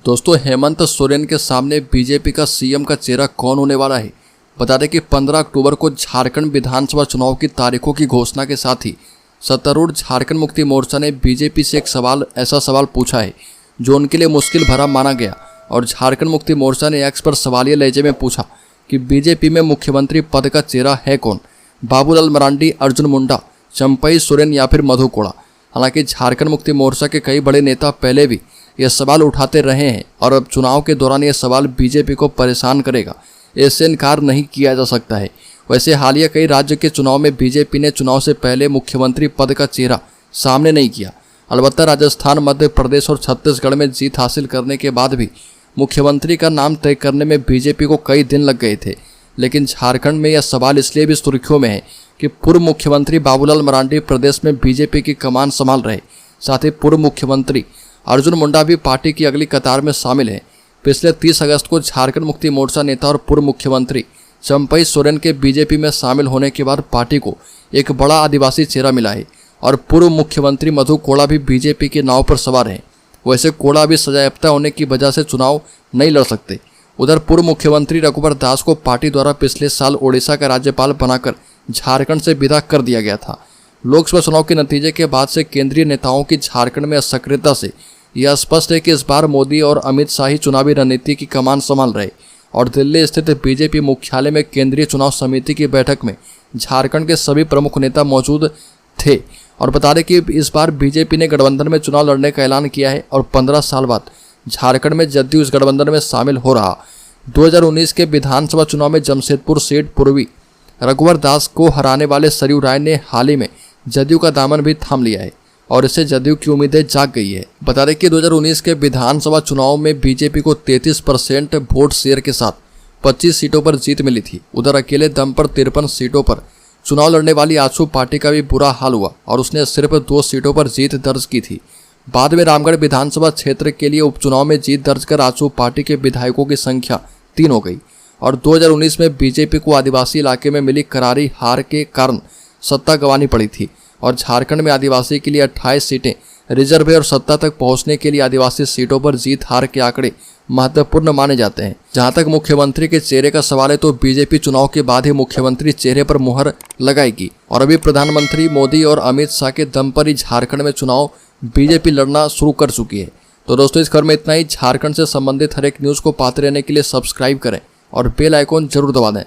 दोस्तों, हेमंत सोरेन के सामने बीजेपी का सीएम का चेहरा कौन होने वाला है। बता दें कि 15 अक्टूबर को झारखंड विधानसभा चुनाव की तारीखों की घोषणा के साथ ही सत्तारूढ़ झारखंड मुक्ति मोर्चा ने बीजेपी से एक ऐसा सवाल पूछा है जो उनके लिए मुश्किल भरा माना गया। और झारखंड मुक्ति मोर्चा ने एक्स पर सवालिया लहजे में पूछा कि बीजेपी में मुख्यमंत्री पद का चेहरा है कौन, बाबूलाल मरांडी, अर्जुन मुंडा, चंपई सोरेन या फिर मधु कोड़ा। हालांकि झारखंड मुक्ति मोर्चा के कई बड़े नेता पहले भी यह सवाल उठाते रहे हैं और अब चुनाव के दौरान यह सवाल बीजेपी को परेशान करेगा, इससे इनकार नहीं किया जा सकता है। वैसे हालिया कई राज्य के चुनाव में बीजेपी ने चुनाव से पहले मुख्यमंत्री पद का चेहरा सामने नहीं किया। अलबत्ता राजस्थान, मध्य प्रदेश और छत्तीसगढ़ में जीत हासिल करने के बाद भी मुख्यमंत्री का नाम तय करने में बीजेपी को कई दिन लग गए थे। लेकिन झारखंड में यह सवाल इसलिए भी सुर्खियों में है कि पूर्व मुख्यमंत्री बाबूलाल मरांडी प्रदेश में बीजेपी की कमान संभाल रहे। साथ ही पूर्व मुख्यमंत्री अर्जुन मुंडा भी पार्टी की अगली कतार में शामिल हैं। पिछले 30 अगस्त को झारखंड मुक्ति मोर्चा नेता और पूर्व मुख्यमंत्री चंपई सोरेन के बीजेपी में शामिल होने के बाद पार्टी को एक बड़ा आदिवासी चेहरा मिला है और पूर्व मुख्यमंत्री मधु कोड़ा भी बीजेपी के नाव पर सवार हैं। वैसे कोड़ा भी सजायाफ्ता होने की वजह से चुनाव नहीं लड़ सकते। उधर पूर्व मुख्यमंत्री रघुवर दास को पार्टी द्वारा पिछले साल ओडिशा का राज्यपाल बनाकर झारखंड से विदा कर दिया गया था। लोकसभा चुनाव के नतीजे के बाद से केंद्रीय नेताओं की झारखंड में असक्रियता से यह स्पष्ट है कि इस बार मोदी और अमित शाह ही चुनावी रणनीति की कमान संभाल रहे। और दिल्ली स्थित बीजेपी मुख्यालय में केंद्रीय चुनाव समिति की बैठक में झारखंड के सभी प्रमुख नेता मौजूद थे। और बता दें कि इस बार बीजेपी ने गठबंधन में चुनाव लड़ने का ऐलान किया है और 15 साल बाद झारखंड में जदयू इस गठबंधन में शामिल हो रहा। 2019 के विधानसभा चुनाव में जमशेदपुर सीट पूर्वी रघुवर दास को हराने वाले सरयू राय ने हाल ही में जदयू का दामन भी थाम लिया है और इससे जदयू की उम्मीदें जाग गई है। बता दें कि 2019 के विधानसभा चुनाव में बीजेपी को 33% वोट शेयर के साथ 25 सीटों पर जीत मिली थी। उधर अकेले दम पर 53 सीटों पर चुनाव लड़ने वाली आजसू पार्टी का भी बुरा हाल हुआ और उसने सिर्फ 2 सीटों पर जीत दर्ज की थी। बाद में रामगढ़ विधानसभा क्षेत्र के लिए उपचुनाव में जीत दर्ज कर आजसू पार्टी के विधायकों की संख्या 3 हो गई। और 2019 में बीजेपी को आदिवासी इलाके में मिली करारी हार के कारण सत्ता गंवानी पड़ी थी और झारखंड में आदिवासी के लिए 28 सीटें रिजर्व है और सत्ता तक पहुंचने के लिए आदिवासी सीटों पर जीत हार के आंकड़े महत्वपूर्ण माने जाते हैं। जहां तक मुख्यमंत्री के चेहरे का सवाल है तो बीजेपी चुनाव के बाद ही मुख्यमंत्री चेहरे पर मुहर लगाएगी और अभी प्रधानमंत्री मोदी और अमित शाह के दम पर ही झारखंड में चुनाव बीजेपी लड़ना शुरू कर चुकी है। तो दोस्तों, इस खबर में इतना ही। झारखंड से संबंधित हर एक न्यूज़ को पाते रहने के लिए सब्सक्राइब करें और बेल आइकॉन जरूर दबा दें।